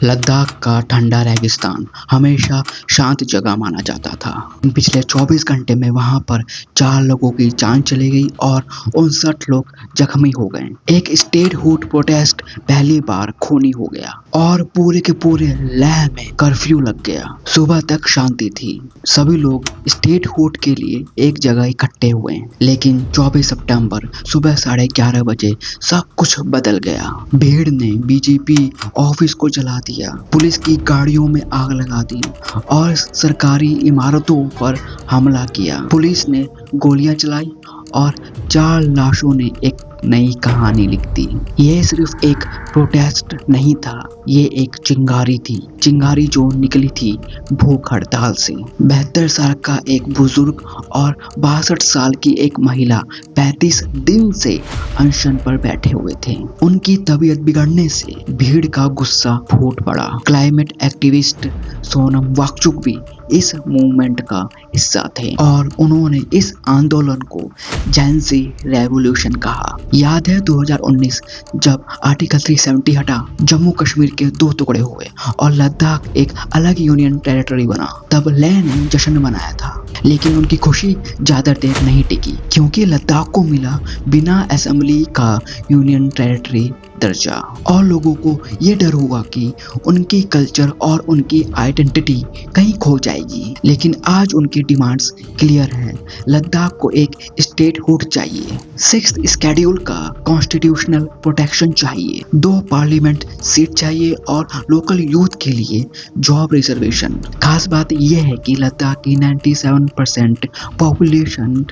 लद्दाख का ठंडा रेगिस्तान हमेशा शांत जगह माना जाता था। पिछले 24 घंटे में वहां पर 4 लोगों की जान चली गई और 59 लोग जख्मी हो गए। एक स्टेट हुड प्रोटेस्ट पहली बार खूनी हो गया और पूरे के पूरे लेह में कर्फ्यू लग गया। सुबह तक शांति थी, सभी लोग स्टेट हुड के लिए एक जगह इकट्ठे हुए, लेकिन 24 सितंबर सुबह 11:30 बजे सब कुछ बदल गया। भीड़ ने बीजेपी ऑफिस को जला दिया, पुलिस की गाड़ियों में आग लगा दी और सरकारी इमारतों पर हमला किया। पुलिस ने गोलियां चलाई और 4 लाशों ने एक नई कहानी लिख दी। ये सिर्फ एक प्रोटेस्ट नहीं था, ये एक चिंगारी थी, चिंगारी जो निकली थी भूख हड़ताल से। 72 साल का एक बुजुर्ग और 62 साल की एक महिला 35 दिन से अनशन पर बैठे हुए थे। उनकी तबीयत बिगड़ने से भीड़ का गुस्सा फूट पड़ा। क्लाइमेट एक्टिविस्ट सोनम वांगचुक भी इस मूवमेंट का हिस्सा थे और उन्होंने इस आंदोलन को जेन-ज़ी रेवोल्यूशन कहा। याद है 2019 जब आर्टिकल 370 हटा, जम्मू कश्मीर के 2 टुकड़े हुए और लद्दाख एक अलग यूनियन टेरिटरी बना। तब लेह ने जश्न मनाया था, लेकिन उनकी खुशी ज्यादा देर नहीं टिकी, क्योंकि लद्दाख को मिला बिना असेंबली का यूनियन टेरिटरी दर्जा और लोगों को ये डर हुआ कि उनकी कल्चर और उनकी आइडेंटिटी कहीं खो जाएगी। लेकिन आज उनकी डिमांड्स क्लियर हैं। लद्दाख को एक स्टेट हुड चाहिए, 6th शेड्यूल का कॉन्स्टिट्यूशनल प्रोटेक्शन चाहिए, 2 पार्लियामेंट सीट चाहिए और लोकल यूथ के लिए जॉब रिजर्वेशन। खास बात यह है कि लद्दाख की 97% पॉपुलेशन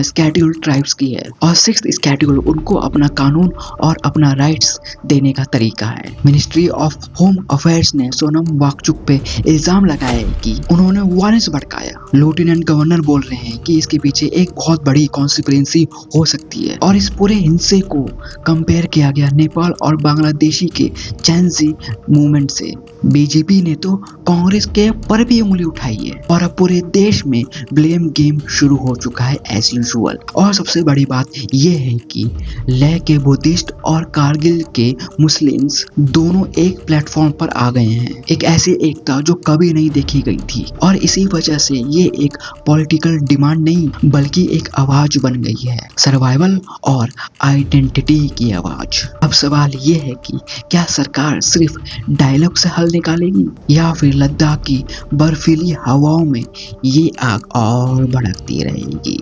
शेड्यूल ट्राइब्स की है और 6th शेड्यूल उनको अपना कानून और अपना राइट्स देने का तरीका है। मिनिस्ट्री ऑफ होम अफेयर्स ने सोनम वांगचुक पे इल्जाम लगाया है कि उन्होंने वायलेंस भड़काया। लेफ्टिनेंट गवर्नर बोल रहे हैं कि इसके पीछे एक बहुत बड़ी कॉन्स्पिरेसी हो सकती है और इस पूरे हिंसे को कंपेयर किया गया नेपाल और बांग्लादेशी के जेन-ज़ी मूवमेंट से। बीजेपी ने तो कांग्रेस के पर भी उंगली उठाई है और अब पूरे देश में ब्लेम गेम शुरू हो चुका है एज यूजुअल। और सबसे बड़ी बात यह है कि लेह के बुद्धिस्ट और कारगिल के मुस्लिम्स दोनों एक प्लेटफॉर्म पर आ गए हैं, एक ऐसी एकता जो कभी नहीं देखी गई थी और इसी वजह से ये एक पॉलिटिकल डिमांड नहीं बल्कि एक आवाज बन गई है, सर्वाइवल और आइडेंटिटी की आवाज। अब सवाल ये है कि क्या सरकार सिर्फ डायलॉग से हल निकालेगी या फिर लद्दाख की बर्फीली हवाओं में ये आग और भड़कती रहेगी।